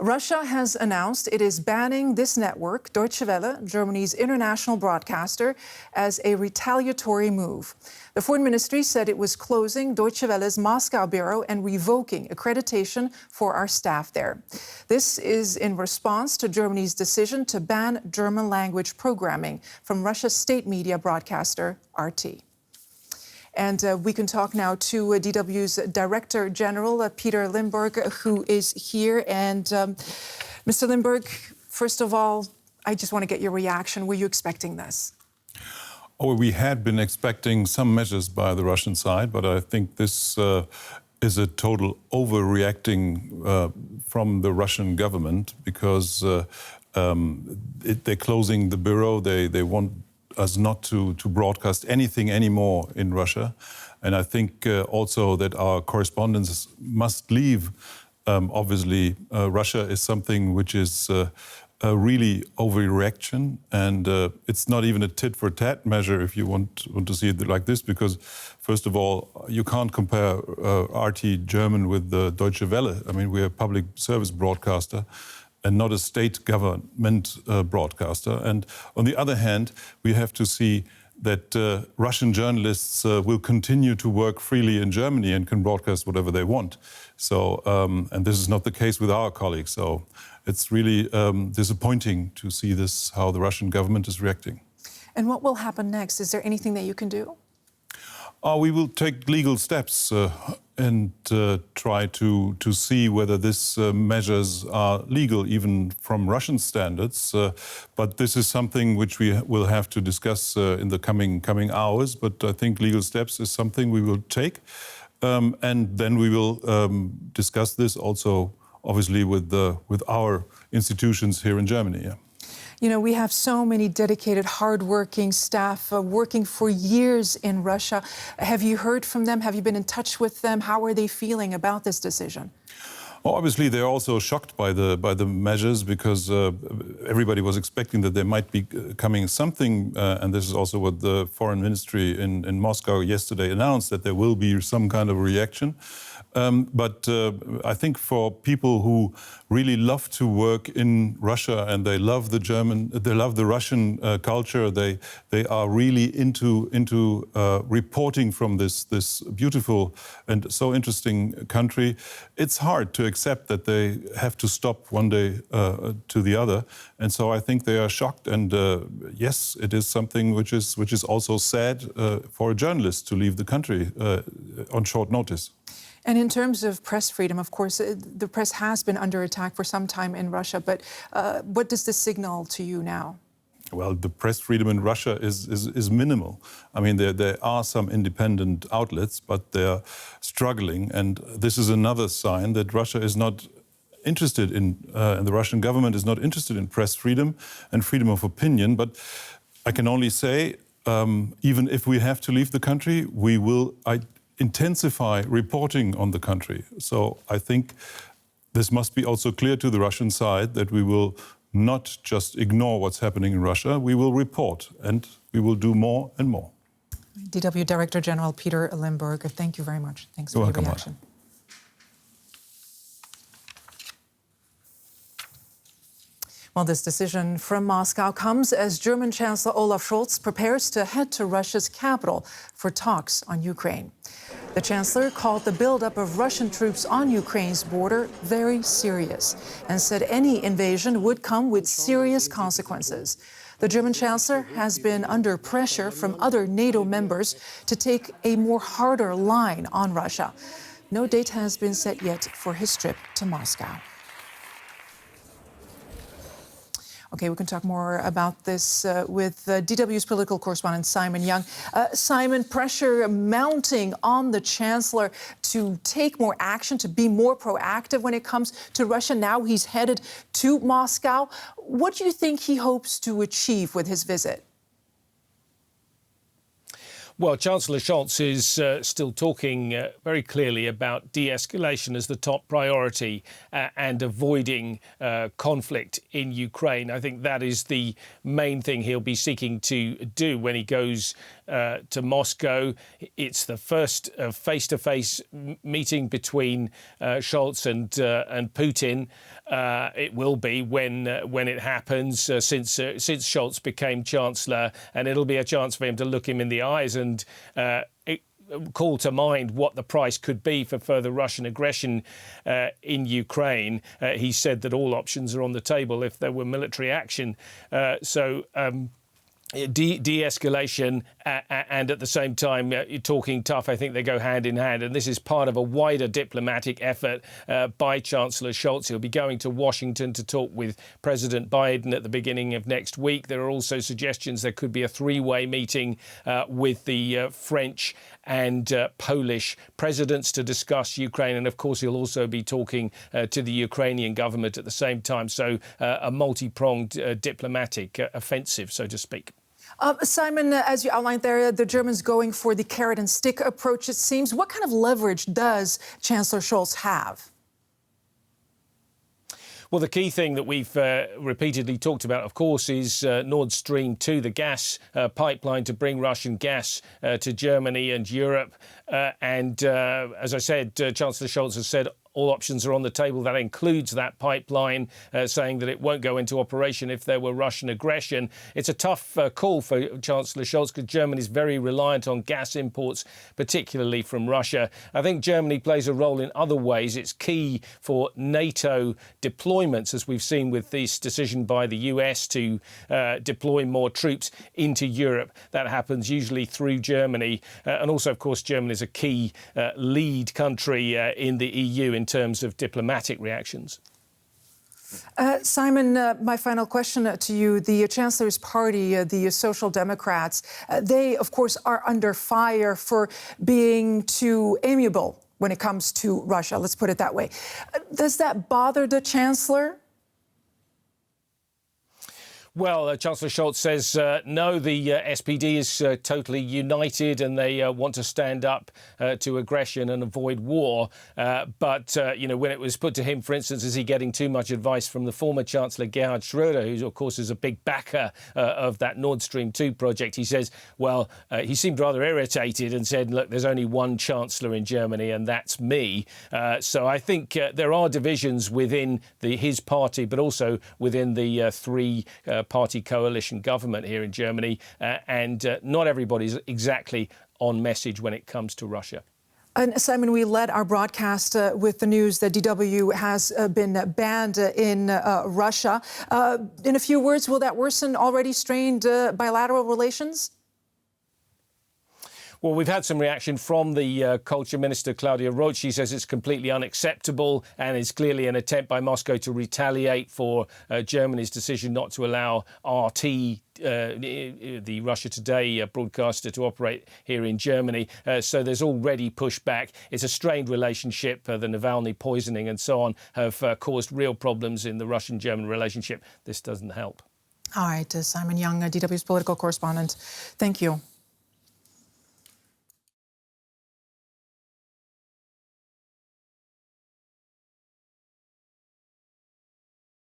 Russia has announced it is banning this network, Deutsche Welle, Germany's international broadcaster, as a retaliatory move. The Foreign Ministry said it was closing Deutsche Welle's Moscow bureau and revoking accreditation for our staff there. This is in response to Germany's decision to ban German language programming from Russia's state media broadcaster, RT. And we can talk now to DW's Director General, Peter Limburg, who is here. And Mr. Limburg, first of all, I just want to get your reaction. Were you expecting this? Oh, we had been expecting some measures by the Russian side, but I think this is a total overreacting from the Russian government because they're closing the bureau. They want us not to broadcast anything anymore in Russia. And I think also that our correspondents must leave. Obviously, Russia is something which is a really overreaction, and it's not even a tit-for-tat measure if you want to see it like this, because first of all, you can't compare RT German with the Deutsche Welle. I mean, we're a public service broadcaster and not a state government broadcaster. And on the other hand, we have to see that Russian journalists will continue to work freely in Germany and can broadcast whatever they want. So, and this is not the case with our colleagues. So it's really disappointing to see this, how the Russian government is reacting. And what will happen next? Is there anything that you can do? We will take legal steps and try to see whether these measures are legal, even from Russian standards. But this is something which we will have to discuss in the coming hours. But I think legal steps is something we will take. And then we will discuss this also, obviously, with our institutions here in Germany. Yeah. You know, we have so many dedicated, hardworking staff working for years in Russia. Have you heard from them? Have you been in touch with them? How are they feeling about this decision? Well, obviously, they're also shocked by the measures because everybody was expecting that there might be coming something, and this is also what the Foreign Ministry in Moscow yesterday announced, that there will be some kind of reaction. But I think for people who really love to work in Russia and they love the Russian culture, they are really into reporting from this beautiful and so interesting country. It's hard to accept that they have to stop one day to the other, and so I think they are shocked. And yes, it is something which is also sad for a journalist to leave the country on short notice. And in terms of press freedom, of course, the press has been under attack for some time in Russia. But what does this signal to you now? Well, the press freedom in Russia is minimal. I mean, there are some independent outlets, but they're struggling. And this is another sign that Russia is not interested in, and the Russian government is not interested in press freedom and freedom of opinion. But I can only say, even if we have to leave the country, we will intensify reporting on the country. So I think this must be also clear to the Russian side that we will not just ignore what's happening in Russia. We will report, and we will do more and more. DW Director General Peter Limburg, thank you very much. Thanks for your reaction. Well, this decision from Moscow comes as German Chancellor Olaf Scholz prepares to head to Russia's capital for talks on Ukraine. The Chancellor called the buildup of Russian troops on Ukraine's border very serious and said any invasion would come with serious consequences. The German Chancellor has been under pressure from other NATO members to take a more harder line on Russia. No date has been set yet for his trip to Moscow. Okay, we can talk more about this with DW's political correspondent Simon Young. Simon, pressure mounting on the Chancellor to take more action, to be more proactive when it comes to Russia. Now he's headed to Moscow. What do you think he hopes to achieve with his visit? Well, Chancellor Scholz is still talking very clearly about de-escalation as the top priority and avoiding conflict in Ukraine. I think that is the main thing he'll be seeking to do when he goes to Moscow. It's the first face-to-face meeting between Scholz and Putin. It will be when it happens since Scholz became Chancellor, and it'll be a chance for him to look him in the eyes and call to mind what the price could be for further Russian aggression in Ukraine. He said that all options are on the table if there were military action. De-escalation and at the same time talking tough, I think they go hand in hand. And this is part of a wider diplomatic effort by Chancellor Scholz. He'll be going to Washington to talk with President Biden at the beginning of next week. There are also suggestions there could be a three-way meeting with the French and Polish presidents to discuss Ukraine. And of course, he'll also be talking to the Ukrainian government at the same time. So a multi-pronged diplomatic offensive, so to speak. Simon, as you outlined there, the Germans going for the carrot and stick approach, it seems. What kind of leverage does Chancellor Scholz have? Well, the key thing that we've repeatedly talked about, of course, is Nord Stream 2, the gas pipeline to bring Russian gas to Germany and Europe. As I said, Chancellor Scholz has said all options are on the table. That includes that pipeline, saying that it won't go into operation if there were Russian aggression. It's a tough call for Chancellor Scholz because Germany is very reliant on gas imports, particularly from Russia. I think Germany plays a role in other ways. It's key for NATO deployments, as we've seen with this decision by the US to deploy more troops into Europe. That happens usually through Germany. And also, of course, Germany is a key lead country in the EU in terms of diplomatic reactions. Simon, my final question to you. The Chancellor's party, the Social Democrats, they, of course, are under fire for being too amiable when it comes to Russia. Let's put it that way. Does that bother the Chancellor? Well, Chancellor Scholz says no, the SPD is totally united and they want to stand up to aggression and avoid war. But when it was put to him, for instance, is he getting too much advice from the former Chancellor Gerhard Schröder, who, of course, is a big backer of that Nord Stream 2 project? He says, well, he seemed rather irritated and said, look, there's only one Chancellor in Germany and that's me. So I think there are divisions within his party, but also within the three-party coalition government here in Germany. And not everybody's exactly on message when it comes to Russia. And Simon, we led our broadcast with the news that DW has been banned in Russia. In a few words, will that worsen already strained bilateral relations? Well, we've had some reaction from the Culture Minister, Claudia Roth. She says it's completely unacceptable and is clearly an attempt by Moscow to retaliate for Germany's decision not to allow RT, the Russia Today broadcaster, to operate here in Germany. So there's already pushback. It's a strained relationship. The Navalny poisoning and so on have caused real problems in the Russian-German relationship. This doesn't help. All right, Simon Young, DW's political correspondent. Thank you.